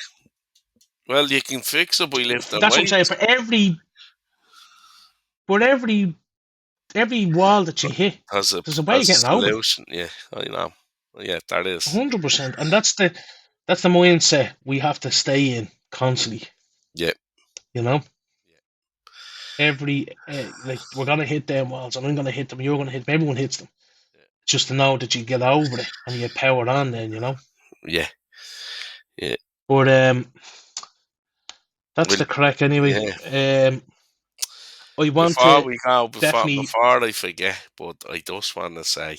Well, you can fix it by lifting That's what I'm saying. weights. For every wall that you hit, there's a way of Has a getting over it. solution. Yeah, I know. Yeah, that is. 100%. And that's the mindset we have to stay in constantly. Yeah, You know, every like we're gonna hit them walls, and I'm gonna hit them. You're gonna hit them. Everyone hits them. Just to know that you get over it and you power on. Then yeah, yeah. But that's Well, the crack anyway. yeah. I want Before to we go, definitely. before I forget, but I just want to say,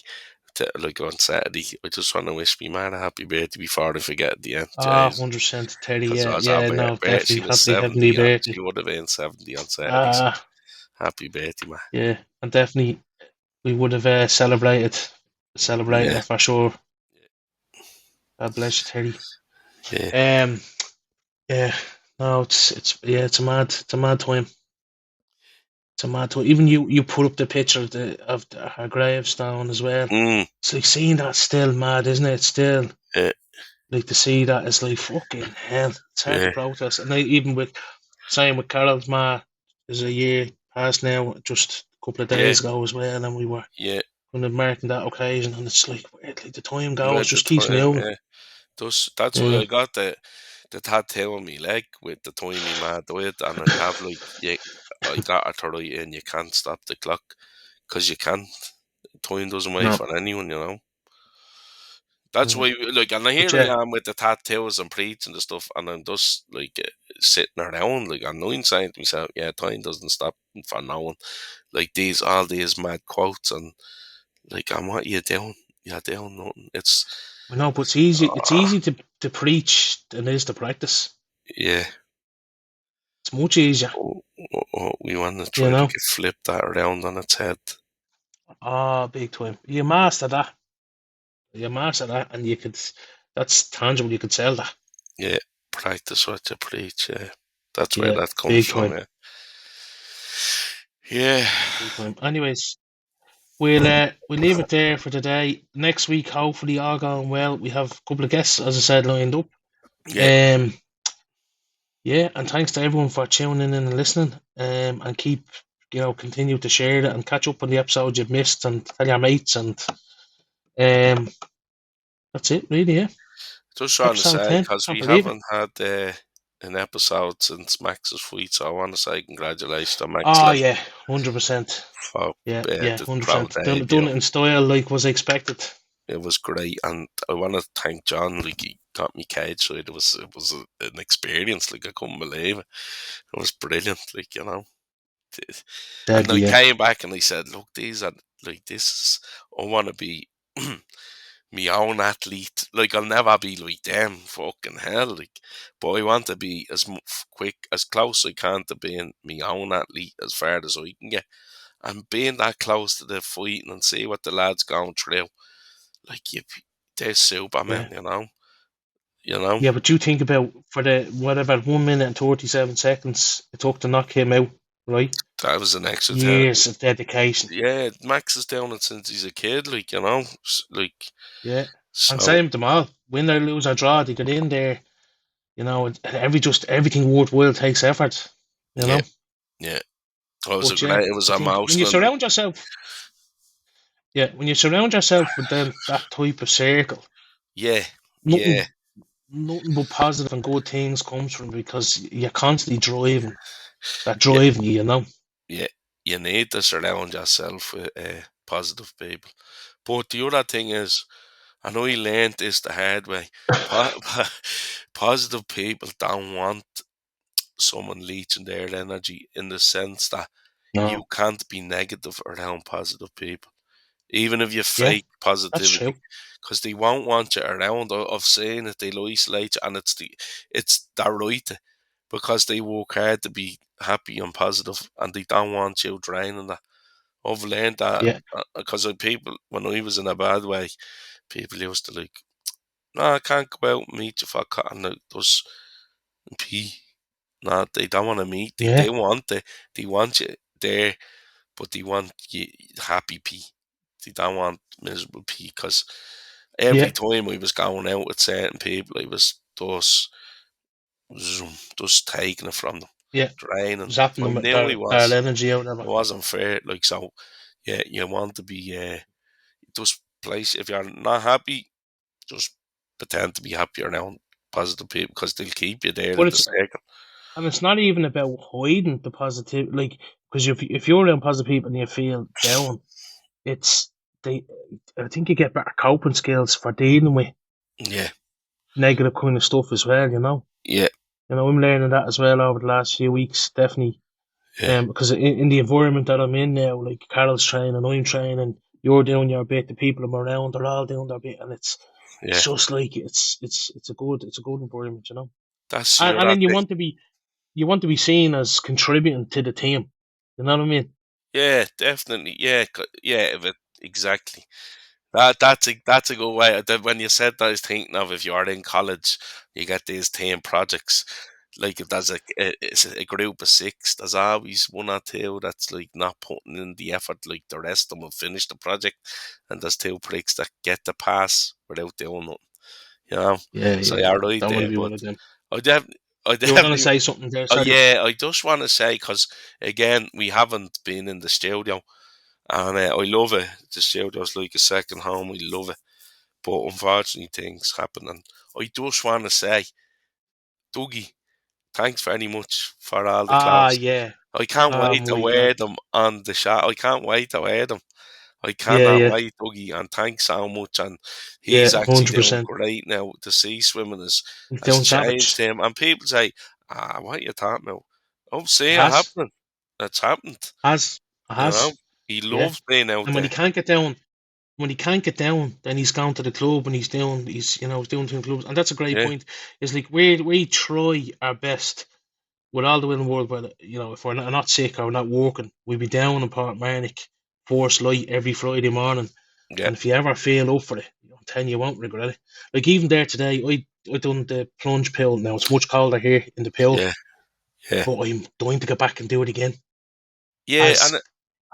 like on Saturday, I just want to wish me man a happy birthday before I forget at the end, Ah, Jays. 100%, Teddy. Because it Yeah, was yeah, no, she definitely. was Happy heavenly 70, birthday. she would have been 70 on Saturday, so Ah, happy birthday, man. yeah, and definitely we would have celebrated Yeah, it for sure. God bless you, Teddy. yeah, Yeah, no, it's a mad time. It's a mad time. Even you put up the picture of her gravestone as well. mm, It's like seeing that still mad, isn't it? It's still yeah, like to see that it's like fucking hell. It's hard to yeah, protest, and even with same with Carol's ma, is a year past now, just a couple of yeah, days ago as well, and we were yeah. kind of marking that occasion, and it's like the time goes, With the just keeps time, moving. yeah. That's why Yeah, I got the tattoo on my leg with the time me mad died, and I have like, yeah, I got it to write in, you can't stop the clock, because you can't. Time doesn't wait no, for anyone, you know. That's yeah. why, like, and But here yeah, I am with the tattoos and preaching and stuff, and I'm just like sitting around, like, I'm not saying to myself, yeah, time doesn't stop for no one. Like all these mad quotes, and like, I'm what you doing? You're doing nothing. It's I know, but it's easy. It's uh, easy to preach than it is to practice. yeah. It's much easier, We want to you try to know. get flip that around on its head. Ah, big time. You master that. You master that, and you could. That's tangible. You could sell that. Yeah, practice what you preach. Yeah, that's where Yeah, that comes big from. time. Yeah, yeah, Big time. Anyways, we'll leave it there for today. Next week, hopefully, all going well. We have a couple of guests, as I said, lined up. yeah, Um, yeah, and thanks to everyone for tuning in and listening. And keep, continue to share it and catch up on the episodes you've missed and tell your mates. And um, that's it, really. Yeah, just trying to episode say, 10. because Can't we believe it. haven't had an episode since Max's tweet, so I want to say congratulations to Max, Oh like, yeah, 100%. for Yeah, the proud 100%. Done debut. it in style like was expected. It was great, and I want to thank John. Like, he got me cage right. It was an experience. Like, I couldn't believe it. It was brilliant. Like, you know. And I Deadly, yeah. came back and he said, "Look, these are like this. I want to be my own athlete. Like, I'll never be like them. Fucking hell. Like, but I want to be quick, as close I can to being my own athlete as far as I can get, and being that close to the fighting and see what the lads going through. Like, they're Yeah. supermen. You know. Yeah, but you think about for the whatever 1 minute and 37 seconds it took to knock him out, right? That was an extra time. Years of dedication. Yeah, Max has done it since he's a kid. Like, like, Yeah. And so. same with them all. Win or lose or draw, they get in there, everything worthwhile takes effort, you Yeah, know. yeah. It was a But yeah, great. It was I think when you emotional. surround yourself when you surround yourself with that type of circle, Yeah, yeah, nothing nothing but positive and good things comes from it because you're constantly yeah, driving you, you know. yeah. You need to surround yourself with positive people. But the other thing is, I know you learned this the hard way. Positive people don't want someone leeching their energy, in the sense that you No. can't be negative around positive people. even if you Yeah, fake that's positivity, true. because they won't want you around of saying it. They'll isolate you, and it's their right because they work hard to be happy and positive, and they don't want you draining that. I've learned that Yeah, because people, when I was in a bad way, people used to like, no, I can't go out and meet you for cotton. There's pee. No, they don't want to meet. yeah, They want you there, but they want you happy pee. They don't want miserable pee because every yeah, time I was going out with certain people, I was just taking it from them, yeah. draining. Zapping I them with knew he their was. energy out of It it. wasn't fair. Like so, yeah. You want to be just place if you're not happy, just pretend to be happy around positive people because they'll keep you there But in the it's circle. and it's not even about hiding the positive, like because if you're around positive people and you feel down, it's they. I think you get better coping skills for dealing with Yeah, negative kind of stuff as well. yeah, I'm learning that as well over the last few weeks, definitely. yeah, Because in the environment that I'm in now, like Carol's training, I'm training, you're doing your bit, the people I'm around, they're all doing their bit, and it's yeah. just like it's a good environment, That's And, you're and at then you want to be seen as contributing to the team. You know what I mean? yeah, definitely. Yeah, yeah, but exactly. That's a good way. When you said that, I was thinking of if you are in college, you get these team projects. Like if there's it's a group of six, there's always one or two that's like not putting in the effort. Like the rest of them will finish the project, and there's two pricks that get the pass without doing nothing. You know, Yeah, so yeah, you're yeah. right That might there. be But one of them. I def- I You were gonna definitely, say something there, oh sorry. yeah, I just want to say because again, we haven't been in the studio, and I love it. The studio's like a second home. We love it, but unfortunately, things happen, and I just want to say, Dougie, thanks very much for all the Ah, clothes. yeah. I can't wait to My wear God. them on the shot. I can't wait to wear them. I Yeah, cannot yeah, wait, Dougie, and thanks so much. And yeah. he's actually hundred doing percent. great now. The sea swimming He's has doing changed savage. him. And people say, what are you talking about? Oh, see It it has, happening. It's happened. has, it You know, has. he Yeah. loves being out And there. when he can't get down, then he's gone to the club and he's doing things in clubs, and that's a great Yeah, point. It's like we try our best with all the will in the world, but if we're not sick or not working, we'll be down in Port Marnock, Force Light every Friday morning. yeah, And if you ever feel up for it, I'm telling you, you won't regret it. Like even there today, I done the plunge pill. Now it's much colder here in the pill, yeah, yeah, but I'm dying to get back and do it again. yeah, and As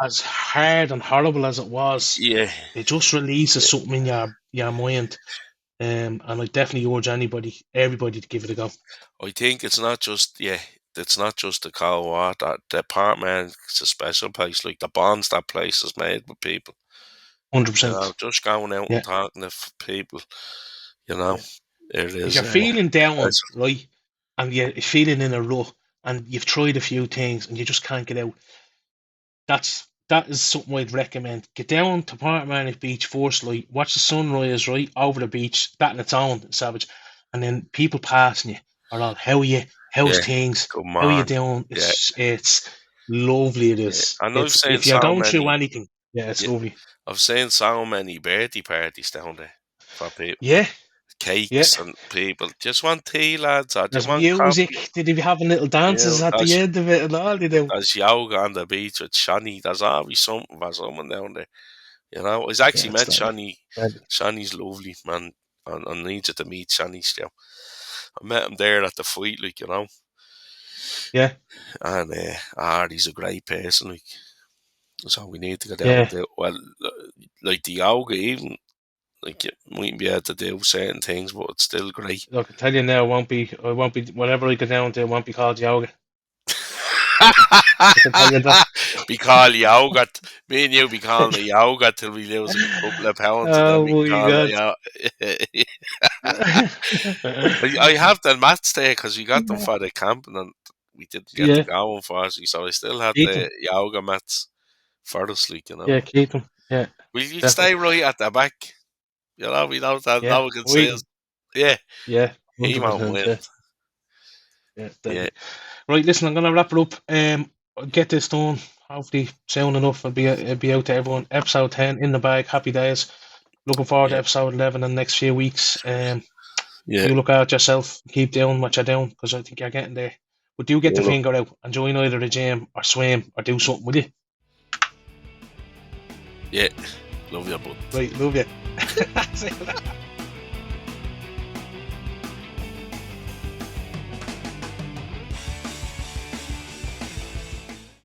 as hard and horrible as it was, yeah. it just releases something in your mind. And I definitely urge everybody to give it a go. I think it's not just it's not just the cold water. The apartment is a special place. Like the bonds that place has made with people. hundred You know, percent. just going out and Yeah, talking to people. You know, yeah. it If is. you're feeling down, Special. right, and you're feeling in a rut, and you've tried a few things and you just can't get out, that is something I'd recommend. Get down to Parkmanic Beach first, light, watch the sunrise right over the beach. That in its own is savage, and then people passing you are all, how are you? How's Yeah, things? good How are you man. doing? Yeah, It's lovely. It yeah. is. And I've It's seen if you're so going through many. anything, yeah, it's Yeah, lovely. I've seen so many birthday parties down there for people, Yeah, yeah. cakes and people. Just want tea, lads, or do you There's want coffee? music. Did you be having little You dances know, at the end of it and all? You know. there's yoga on the beach with Shani. There's always something for someone down there. You know, I've Yeah, actually it's met lovely. Shani. Lovely. Shani's lovely, man. I need you to meet Shani still. I met him there at the fight, like, Yeah, and he's a great person, like. So we need to go down and yeah. do well, like the yoga, even like you mightn't be able to do certain things, but it's still great. Look, I tell you now, it won't be whatever I go down to. It won't be called yoga. I can tell you that. Be called yogurt. Me and you be calling it yogurt till we lose a couple of pounds, and then Oh we can my call it god. yogurt. I have the mats there because we got them for the camping, and we didn't get to Yeah, go unfortunately. So I still had keep the them. yoga mats for us, like. Yeah, keep them. Yeah, Will you stay definitely. right at the back? We don't have Yeah, no one can see us. we. Yeah, Yeah, he hundred won't percent. win. Yeah, yeah, Yeah, deadly. Right, listen, I'm gonna wrap it up. I'll get this done. hopefully soon enough it'll be out to everyone. Episode 10 in the bag. Happy days. Looking forward to Yeah, episode 11 in the next few weeks. yeah. You look after yourself. Keep doing what you're doing because I think you're getting there. But do get the Well, look, finger out and join either the gym or swim or do something with you. yeah. Love you, bud. Right, love you.